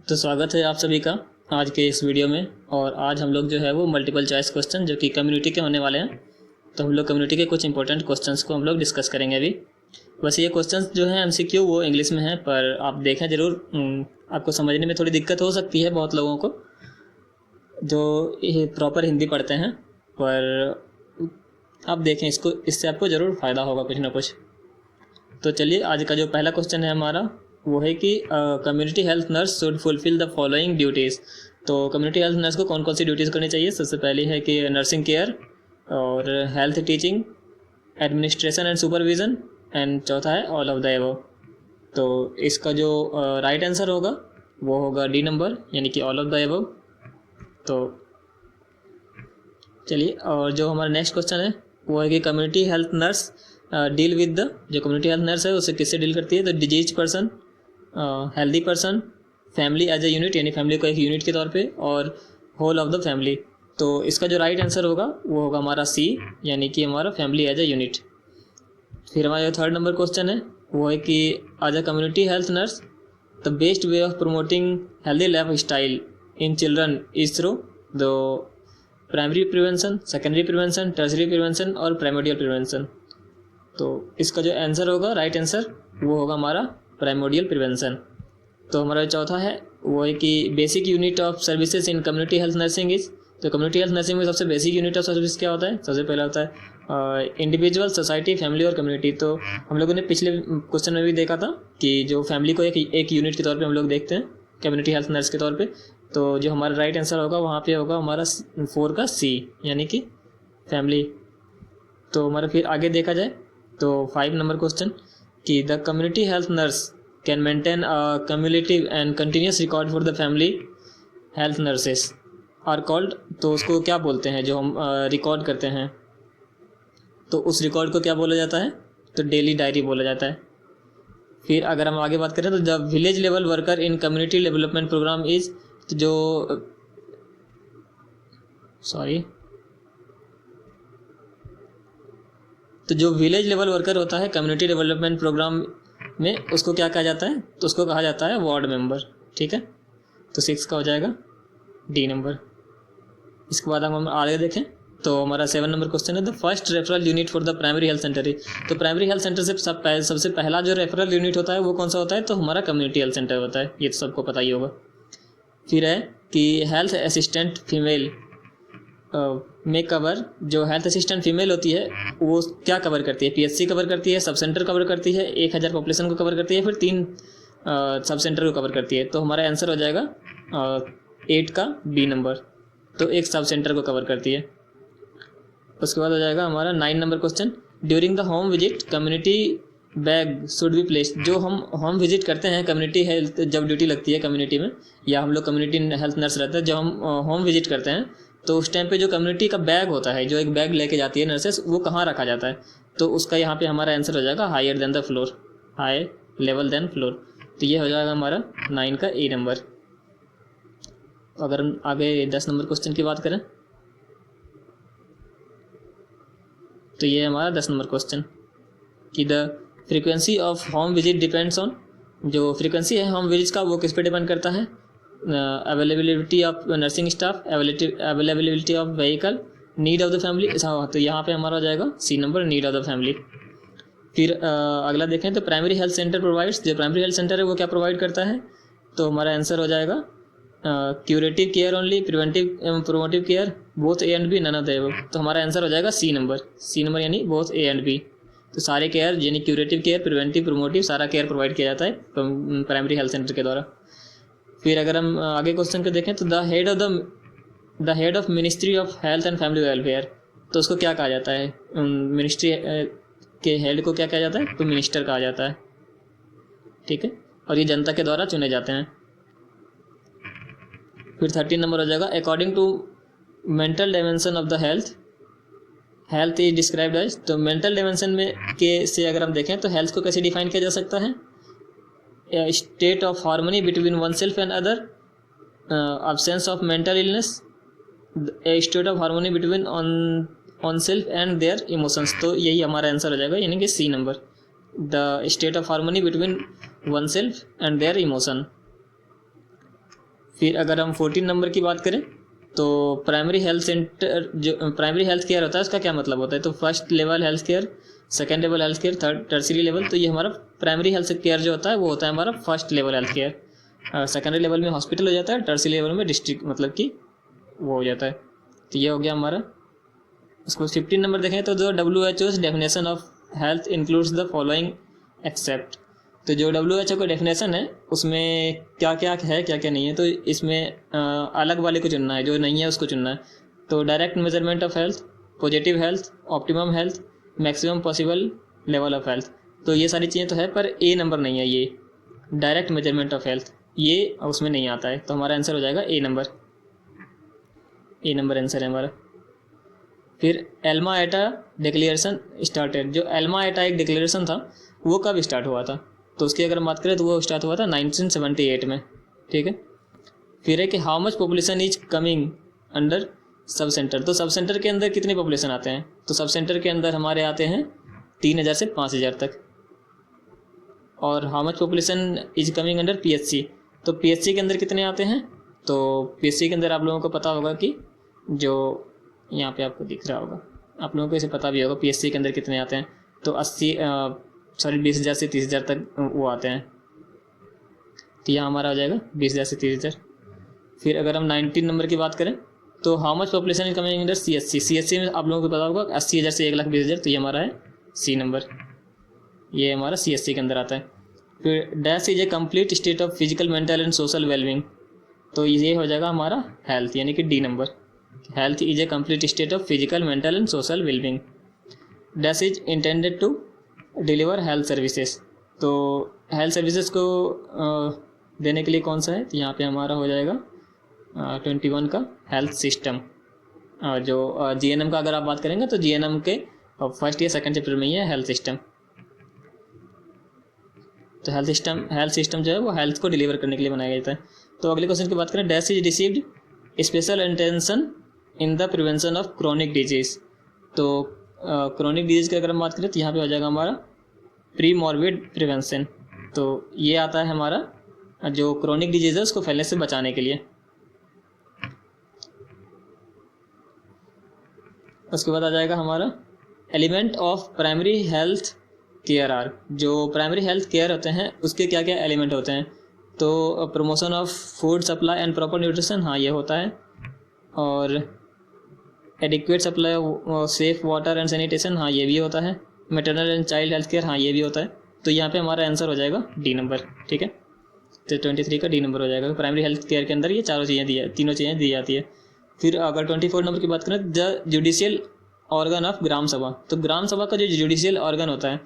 तो स्वागत है आप सभी का आज के इस वीडियो में। और आज हम लोग जो है वो मल्टीपल चॉइस क्वेश्चन जो कि कम्युनिटी के होने वाले हैं। तो हम लोग कम्युनिटी के कुछ इंपॉर्टेंट क्वेश्चंस को हम लोग डिस्कस करेंगे अभी। वैसे ये क्वेश्चंस जो हैं एमसीक्यू वो इंग्लिश में हैं, पर आप देखें ज़रूर, आपको समझने में थोड़ी दिक्कत हो सकती है बहुत लोगों को जो प्रॉपर हिंदी पढ़ते हैं, पर आप देखें इसको, इससे आपको ज़रूर फ़ायदा होगा कुछ ना कुछ। तो चलिए, आज का जो पहला क्वेश्चन है हमारा वो है कि community health nurse should fulfil the following duties. तो कम्युनिटी हेल्थ नर्स को कौन कौन सी ड्यूटीज़ करनी चाहिए? सबसे पहली है कि नर्सिंग केयर, और health teaching, administration and supervision, and चौथा है ऑल ऑफ द एबव। तो इसका जो राइट आंसर होगा वो होगा डी नंबर, यानी कि ऑल ऑफ द एबव। तो चलिए, और जो हमारा नेक्स्ट क्वेश्चन है वो है कि community health nurse deal with the, जो कम्युनिटी हेल्थ नर्स है उससे किससे डील करती है? तो disease person, healthy person, family as a unit, यानी फैमिली को एक यूनिट के तौर पे, और होल ऑफ द फैमिली। तो इसका जो राइट आंसर होगा वो होगा हमारा सी, यानी कि हमारा फैमिली एज ए यूनिट। फिर हमारा जो थर्ड नंबर क्वेश्चन है वो है कि as a community health nurse the best way of promoting healthy life style in children is through the primary prevention, secondary prevention, tertiary prevention और primordial prevention. तो इसका जो आंसर होगा, राइट आंसर, वो होगा हमारा प्राइमोडियल प्रिवेंशन। तो हमारा चौथा है वो है कि basic unit of services in community health nursing is. तो कम्युनिटी हेल्थ नर्सिंग में सबसे बेसिक यूनिट ऑफ सर्विस क्या होता है? सबसे पहला होता है इंडिविजुअल, सोसाइटी, फैमिली और कम्युनिटी। तो हम लोगों ने पिछले क्वेश्चन में भी देखा था कि जो फैमिली को एक यूनिट के तौर पे हम लोग देखते हैं कम्युनिटी हेल्थ नर्स के तौर पे। तो जो हमारा राइट आंसर होगा वहाँ पे होगा हमारा 4 का सी, यानी कि फैमिली। तो हमारा फिर आगे देखा जाए तो 5 नंबर क्वेश्चन कि the community health nurse can maintain a cumulative and continuous record for the family health nurses are called. तो उसको क्या बोलते हैं जो हम रिकॉर्ड करते हैं? तो उस रिकॉर्ड को क्या बोला जाता है? तो डेली डायरी बोला जाता है। फिर अगर हम आगे बात करें तो the village level worker in community development programme is, तो जो विलेज लेवल वर्कर होता है कम्युनिटी डेवलपमेंट प्रोग्राम में, उसको क्या कहा जाता है? तो उसको कहा जाता है वार्ड मेंबर। ठीक है, तो 6 का हो जाएगा डी नंबर। इसके बाद हम आगे देखें तो हमारा 7 नंबर क्वेश्चन है the first referral unit for the primary health centre. तो प्राइमरी हेल्थ सेंटर से सबसे पहला जो रेफरल यूनिट होता है वो कौन सा होता है? तो हमारा कम्युनिटी हेल्थ सेंटर होता है, ये तो सबको पता ही होगा। फिर है कि हेल्थ असिस्टेंट फीमेल में कवर, जो हेल्थ असिस्टेंट फीमेल होती है वो क्या कवर करती है? पीएचसी कवर करती है, सब सेंटर कवर करती है, 1000 पॉपुलेशन को कवर करती है, फिर 3 सब सेंटर को कवर करती है। तो हमारा आंसर हो जाएगा 8 का बी नंबर। तो एक सब सेंटर को कवर करती है। उसके बाद हो जाएगा हमारा 9 number question during the home visit community bag should be placed. जो हम होम विजिट करते हैं कम्युनिटी हेल्थ, जब ड्यूटी लगती है कम्युनिटी में, या हम लोग कम्युनिटी हेल्थ नर्स रहते हैं, जब हम होम विजिट करते हैं तो उस टाइम पे जो कम्युनिटी का बैग होता है, जो एक बैग लेके जाती है नर्सेस, वो कहाँ रखा जाता है? तो उसका यहाँ पे हमारा आंसर हो जाएगा higher than the floor, high level than floor. तो ये हो जाएगा हमारा 9 का ए नंबर। अगर हम आगे 10 नंबर क्वेश्चन की बात करें तो ये हमारा 10 नंबर क्वेश्चन कि the frequency of home visit depends on. जो फ्रीक्वेंसी है होम विजिट का वो किस पे डिपेंड करता है? Availability of nursing staff, availability of vehicle, need of the family. तो यहाँ पे हमारा हो जाएगा C number, need of the family. फिर अगला देखें तो प्राइमरी हेल्थ सेंटर प्रोवाइड्स। जो प्राइमरी हेल्थ सेंटर है वो क्या प्रोवाइड करता है? तो हमारा आंसर हो जाएगा curative care only, preventive promotive care, both A and B, none of the above. तो हमारा आंसर हो जाएगा सी नंबर, यानी बोथ ए एंड बी। तो सारे केयर, यानी क्यूरेटिव केयर, प्रिवेंटिव, प्रोमोटिव, सारा केयर प्रोवाइड किया जाता है प्राइमरी हेल्थ सेंटर के द्वारा। फिर अगर हम आगे क्वेश्चन को देखें तो the head of ministry of health and family welfare. तो उसको क्या कहा जाता है? मिनिस्ट्री के हेड को क्या कहा जाता है? तो मिनिस्टर कहा जाता है। ठीक है, और ये जनता के द्वारा चुने जाते हैं। फिर 13 नंबर हो जाएगा according to mental dimension of the health is described as. तो मेंटल डायमेंशन में के से अगर हम देखें तो हेल्थ को कैसे डिफाइन किया जा सकता है? State of harmony between one self and other, absence of mental illness, a state of harmony between on self and their emotions। तो यही हमारा आंसर हो जाएगा, यानी कि C number, the state of harmony between one self and their emotion. फिर अगर हम 14 नंबर की बात करें तो प्राइमरी हेल्थ सेंटर, जो प्राइमरी हेल्थ केयर होता है उसका क्या मतलब होता है, तो first level health care, second level health care, third tertiary level. तो ये हमारा प्राइमरी हेल्थ केयर जो होता है वो होता है हमारा first level health care. Secondary level में हॉस्पिटल हो जाता है, टर्सरी लेवल में डिस्ट्रिक्ट मतलब कि वो हो जाता है। तो ये हो गया हमारा। उसको 15 नंबर देखें तो जो WHO definition of health includes the following except. तो जो WHO का डेफिनेशन है उसमें क्या क्या है क्या क्या नहीं है, तो इसमें अलग वाले को चुनना है, जो नहीं है उसको चुनना है। तो direct measurement of health, positive health, optimum health, maximum possible level of health. तो ये सारी चीज़ें तो है पर ए नंबर नहीं है, ये डायरेक्ट मेजरमेंट ऑफ हेल्थ ये उसमें नहीं आता है। तो हमारा आंसर हो जाएगा ए नंबर, ए नंबर आंसर है हमारा। फिर एल्मा एटा डिक्लेरेशन स्टार्टेड। जो एल्मा एटा एक डिक्लेरेशन था वो कब स्टार्ट हुआ था, तो उसकी अगर हम बात करें तो वो स्टार्ट हुआ था 1978 में, ठीक है। फिर है कि how much population is coming under sub centre. तो सब सेंटर के अंदर कितने पॉपुलेशन आते हैं, तो सब सेंटर के अंदर हमारे आते हैं 3000 से 5000 तक। और how much population is coming under PHC। तो PHC के अंदर कितने आते हैं, तो PHC के अंदर आप लोगों को पता होगा कि जो यहाँ पे आपको दिख रहा होगा, आप लोगों को इसे पता भी होगा PHC के अंदर कितने आते हैं। तो 20,000 से 30,000 तक वो आते हैं। तो यहाँ हमारा हो जाएगा 20,000 से 30,000। फिर अगर हम 19 नंबर की बात करें तो how much population is coming under CHC। CHC में आप लोगों को पता होगा 80,000 से 1,20,000। तो ये हमारा है सी नंबर, ये हमारा CHC के अंदर आता है। फिर dash is a complete state of physical, mental and social wellbeing. तो ये हो जाएगा हमारा हेल्थ, यानी कि D number. Health is a complete state of physical, mental and social wellbeing. Dash is intended to deliver health services. तो health services को देने के लिए कौन सा है, तो यहाँ पे हमारा हो जाएगा 21 का हेल्थ सिस्टम। जो GNM का अगर आप बात करेंगे तो GNM के फर्स्ट या सेकंड चैप्टर में ही है हेल्थ सिस्टम। तो हेल्थ सिस्टम जो है वो हेल्थ को डिलीवर करने के लिए बनाया जाता है। तो अगले क्वेश्चन की बात करें, dash is received special attention in the prevention of chronic disease. तो क्रोनिक डिजीज की अगर हम बात करें तो यहाँ पे हो जाएगा हमारा प्री मॉर्बिड प्रिवेंशन। तो ये आता है हमारा जो क्रोनिक डिजीज है उसको फैलने से बचाने के लिए। उसके बाद आ जाएगा हमारा element of primary health care are. जो प्राइमरी हेल्थ केयर होते हैं उसके क्या क्या एलिमेंट होते हैं, तो promotion of food supply and proper nutrition, हाँ ये होता है। और adequate supply safe water and sanitation, हाँ ये भी होता है। Maternal and child health care, हाँ ये भी होता है। तो यहाँ पे हमारा आंसर हो जाएगा डी नंबर, ठीक है। तो 23 का डी नंबर हो जाएगा। प्राइमरी हेल्थ केयर के अंदर ये तीनों चीज़ें दी जाती है। फिर अगर 24 नंबर की बात करें, the judicial organ of gram सभा। तो ग्राम सभा का जो जुडिशियल ऑर्गन होता है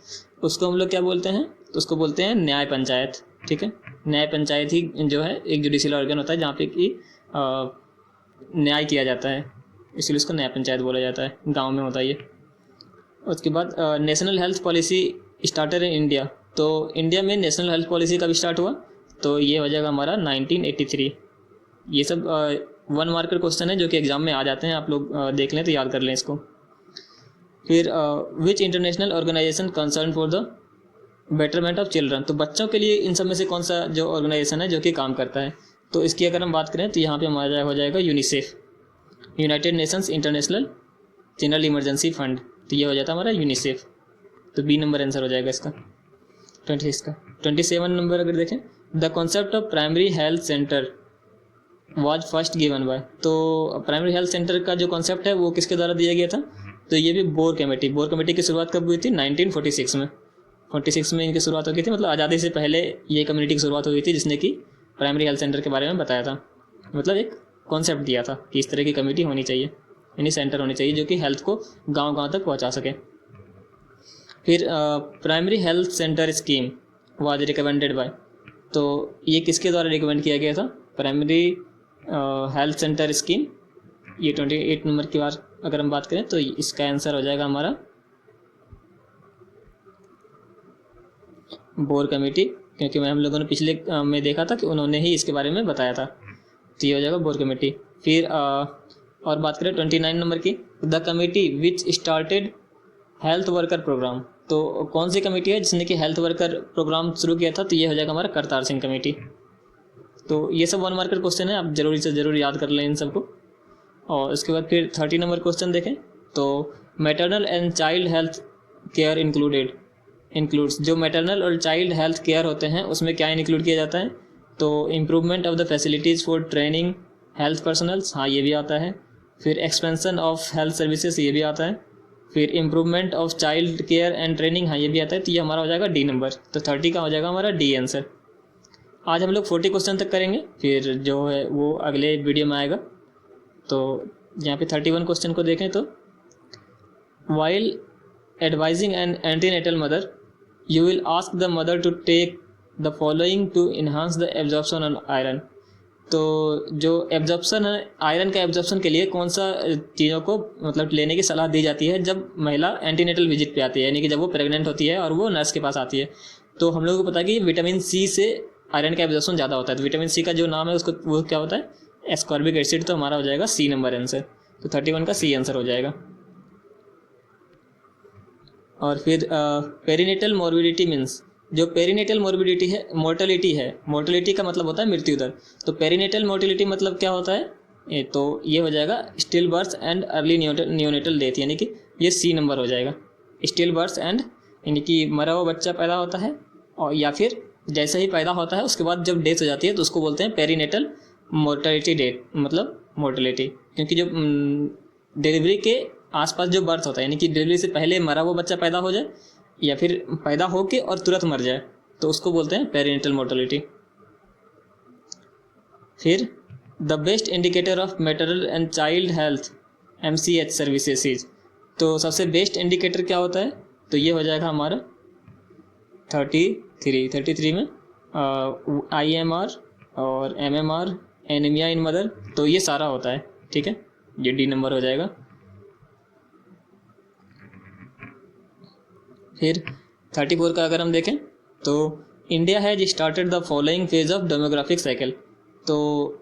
उसको हम लोग क्या बोलते हैं, तो उसको बोलते हैं न्याय पंचायत, ठीक है। न्याय पंचायत ही जो है एक जुडिशियल ऑर्गन होता है जहाँ पे कि न्याय किया जाता है, इसलिए उसको न्याय पंचायत बोला जाता है, गांव में होता है ये। उसके बाद national health policy starter in India. तो इंडिया में नेशनल हेल्थ पॉलिसी कब स्टार्ट हुआ, तो ये हो जाएगा हमारा 1983। ये सब 1 मार्कर क्वेश्चन है जो कि एग्जाम में आ जाते हैं, आप लोग देख लें तो याद कर लें इसको। फिर which international organization concern for the betterment of children. तो बच्चों के लिए इन सब में से कौन सा जो ऑर्गेनाइजेशन है जो कि काम करता है, तो इसकी अगर हम बात करें तो यहाँ पे हमारा हो जाएगा UNICEF, United Nations international general emergency fund. तो ये हो जाता है हमारा यूनिसेफ। तो बी नंबर आंसर हो जाएगा इसका 26 का। 27 नंबर अगर देखें, the concept of primary health centre was first given by. तो प्राइमरी हेल्थ सेंटर का जो कॉन्सेप्ट है वो किसके द्वारा दिया गया था, तो ये भी बोर कमेटी की शुरुआत कब हुई थी, 1946 में। 46 में इनकी शुरुआत हो गई थी, मतलब आज़ादी से पहले ये कम्युनिटी की शुरुआत हुई थी जिसने कि प्राइमरी हेल्थ सेंटर के बारे में बताया था, मतलब एक कॉन्सेप्ट दिया था कि इस तरह की कमेटी होनी चाहिए, यानी सेंटर होनी चाहिए जो कि हेल्थ को गांव-गांव तक पहुंचा सके। फिर primary health centre scheme was recommended by. तो ये किसके द्वारा रिकमेंड किया गया था, प्राइमरी हेल्थ सेंटर स्कीम। ये 28 नंबर की बार अगर हम बात करें तो इसका आंसर हो जाएगा हमारा बोर कमेटी, क्योंकि हम लोगों ने पिछले में देखा था कि उन्होंने ही इसके बारे में बताया था। तो ये हो जाएगा बोर कमेटी। फिर और बात करें 29 नंबर की, the committee which started health worker programme. तो कौन सी कमेटी है जिसने कि हेल्थ वर्कर प्रोग्राम शुरू किया था, तो ये हो जाएगा हमारा करतार सिंह कमेटी। तो ये सब 1 मार्कर क्वेश्चन है, आप जरूरी से ज़रूर याद कर लें इन सबको। और उसके बाद फिर 30 नंबर क्वेश्चन देखें तो maternal and child health care includes, जो मैटरनल और चाइल्ड हेल्थ केयर होते हैं उसमें क्या इंक्लूड किया जाता है, तो improvement of the facilities for training health personnels, हाँ ये भी आता है। फिर एक्सपेंशन ऑफ हेल्थ सर्विसेज, ये भी आता है। फिर improvement of child care and training, हाँ ये भी आता है। तो ये हमारा हो जाएगा डी नंबर, तो 30 का हो जाएगा हमारा डी आंसर। आज हम लोग 40 क्वेश्चन तक करेंगे, फिर जो है वो अगले वीडियो में आएगा। तो यहाँ पे 31 क्वेश्चन को देखें तो while advising an antenatal mother you will ask the mother to take the following to enhance the absorption on iron. तो जो एब्जॉर्प्शन है, आयरन का एब्जॉर्प्शन के लिए कौन सा चीज़ों को मतलब लेने की सलाह दी जाती है जब महिला एंटीनेटल विजिट पे आती है, यानी कि जब वो प्रेग्नेंट होती है और वो नर्स के पास आती है। तो हम लोगों को पता है कि विटामिन सी से आयरन का एब्जॉर्प्शन ज़्यादा होता है। तो विटामिन सी का जो नाम है उसको वो क्या होता है, एस्कॉर्बिक एसिड। तो हमारा हो जाएगा सी नंबर आंसर, तो 31 का सी आंसर हो जाएगा। और फिर पेरीनेटल मॉर्बिडिटी मीन्स, जो पेरीनेटल मॉर्बिडिटी है, मोर्टेलिटी का मतलब होता है मृत्यु दर। तो पेरीनेटल मोर्टेलिटी मतलब क्या होता है, तो ये हो जाएगा still birth and early neonatal death, यानी कि ये सी नंबर हो जाएगा। स्टिल बर्थ एंड यानी कि मरा हुआ बच्चा पैदा होता है, और या फिर जैसे ही पैदा होता है उसके बाद जब डेथ हो जाती है तो उसको बोलते हैं पेरीनेटल मोर्टेलिटी डेट, मतलब मोर्टेलिटी। क्योंकि जो डिलीवरी के आसपास जो बर्थ होता है, यानी कि डिलीवरी से पहले मरा हुआ बच्चा पैदा हो जाए या फिर पैदा होके और तुरंत मर जाए, तो उसको बोलते हैं पेरीनेटल मोर्टेलिटी। फिर the best indicator of maternal and child health MCH services, तो सबसे बेस्ट इंडिकेटर क्या होता है, तो ये हो जाएगा हमारा 33 में IMR और MMR, एनीमिया इन मदर, तो ये सारा होता है, ठीक है, ये डी नंबर हो जाएगा। फिर 34 का अगर हम देखें तो India has started the following phase of demographic cycle. तो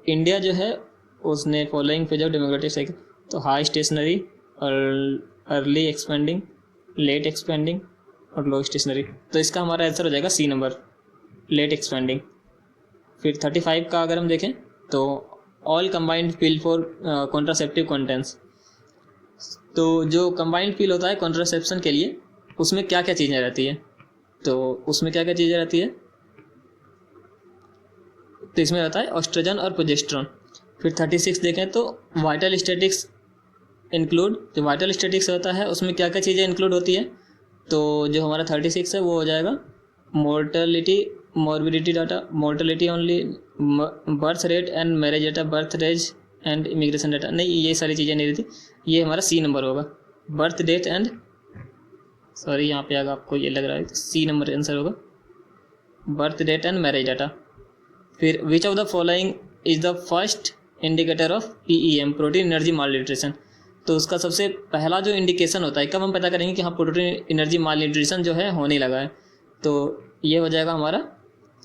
इंडिया जो है उसने following phase of demographic cycle, तो हाई स्टेशनरी और अर्ली एक्सपेंडिंग, लेट एक्सपेंडिंग और लो स्टेशनरी। तो इसका हमारा आंसर हो जाएगा सी नंबर, लेट एक्सपेंडिंग। फिर 35 का अगर हम देखें तो all combined pill for contraceptive contents, तो जो कंबाइंड पिल होता है कॉन्ट्रासेप्शन के लिए उसमें क्या क्या चीज़ें रहती है, तो उसमें क्या क्या चीज़ें रहती है, तो इसमें रहता है ऑस्ट्रोजन और प्रोजेस्टेरोन। फिर 36 देखें तो वाइटल स्टैटिक्स इंक्लूड, जो वाइटल स्टैटिक्स होता है उसमें क्या क्या चीज़ें इंक्लूड होती है, तो जो हमारा 36 है वो हो जाएगा mortality, morbidity data, mortality only, birth rate and marriage data, birth rate and immigration data, नहीं ये सारी चीज़ें नहीं रहती, ये हमारा सी नंबर होगा। बर्थ डेट एंड सॉरी यहाँ पे अगर आपको ये लग रहा है तो सी नंबर आंसर होगा, birth date and marriage data. फिर which of the following is the first indicator of PEM, protein energy malnutrition. तो उसका सबसे पहला जो इंडिकेशन होता है, कब हम पता करेंगे कि हाँ प्रोटीन एनर्जी माल न्यूट्रिशन जो है होने लगा है, तो ये हो जाएगा हमारा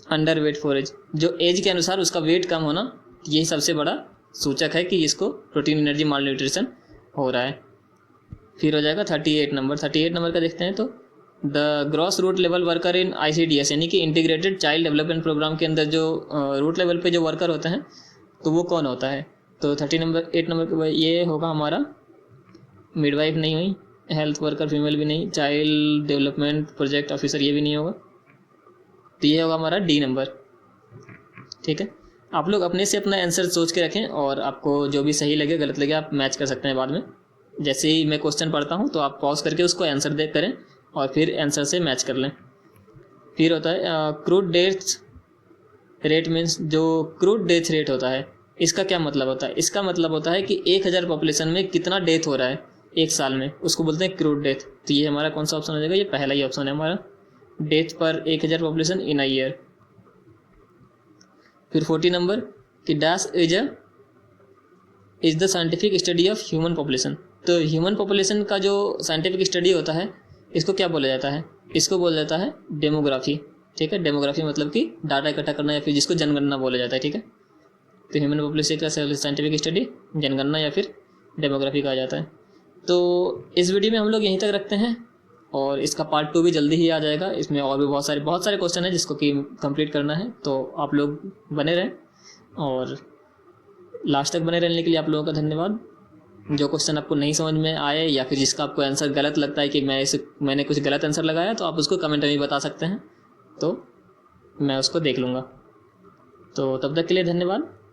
अंडर वेट फॉर एज, जो एज के अनुसार उसका वेट कम होना, यही सबसे बड़ा सूचक है कि इसको प्रोटीन एनर्जी माल न्यूट्रिशन हो रहा है। फिर हो जाएगा 38 नंबर का देखते हैं तो the grass root level worker in ICDS, यानी कि इंटीग्रेटेड चाइल्ड डेवलपमेंट प्रोग्राम के अंदर जो रूट लेवल पे जो वर्कर होते हैं तो वो कौन होता है, तो 8 नंबर के ये होगा हमारा मिडवाइफ नहीं हुई, हेल्थ वर्कर फीमेल भी नहीं, चाइल्ड डेवलपमेंट प्रोजेक्ट ऑफिसर ये भी नहीं होगा, तो ये होगा हमारा डी नंबर, ठीक है। आप लोग अपने से अपना आंसर सोच के रखें और आपको जो भी सही लगे गलत लगे आप मैच कर सकते हैं बाद में। जैसे ही मैं क्वेश्चन पढ़ता हूँ तो आप पॉज करके उसको आंसर दे करें और फिर आंसर से मैच कर लें। फिर होता है क्रूड डेथ रेट मीन्स, जो क्रूड डेथ रेट होता है इसका क्या मतलब होता है, इसका मतलब होता है कि 1000 पॉपुलेशन में कितना डेथ हो रहा है एक साल में, उसको बोलते हैं क्रूड डेथ। तो ये हमारा कौन सा ऑप्शन हो जाएगा, ये पहला ही ऑप्शन है हमारा, डेथ पर 1000 पॉपुलेशन इन अ ईयर। फिर 40 नंबर कि dash is the scientific study of human population. तो ह्यूमन पॉपुलेशन का जो साइंटिफिक स्टडी होता है इसको क्या बोला जाता है, इसको बोला जाता है डेमोग्राफी, ठीक है। डेमोग्राफी मतलब कि डाटा इकट्ठा करना या फिर जिसको जनगणना बोला जाता है, ठीक है। तो ह्यूमन पॉपुलेशन का साइंटिफिक स्टडी जनगणना या फिर डेमोग्राफी कहा जाता है। तो इस वीडियो में हम लोग यहीं तक रखते हैं और इसका पार्ट 2 भी जल्दी ही आ जाएगा। इसमें और भी बहुत सारे क्वेश्चन हैं जिसको कि कंप्लीट करना है, तो आप लोग बने रहें और लास्ट तक बने रहने के लिए आप लोगों का धन्यवाद। जो क्वेश्चन आपको नहीं समझ में आए या फिर जिसका आपको आंसर गलत लगता है कि मैंने कुछ गलत आंसर लगाया, तो आप उसको कमेंट में बता सकते हैं, तो मैं उसको देख लूँगा। तो तब तक के लिए धन्यवाद।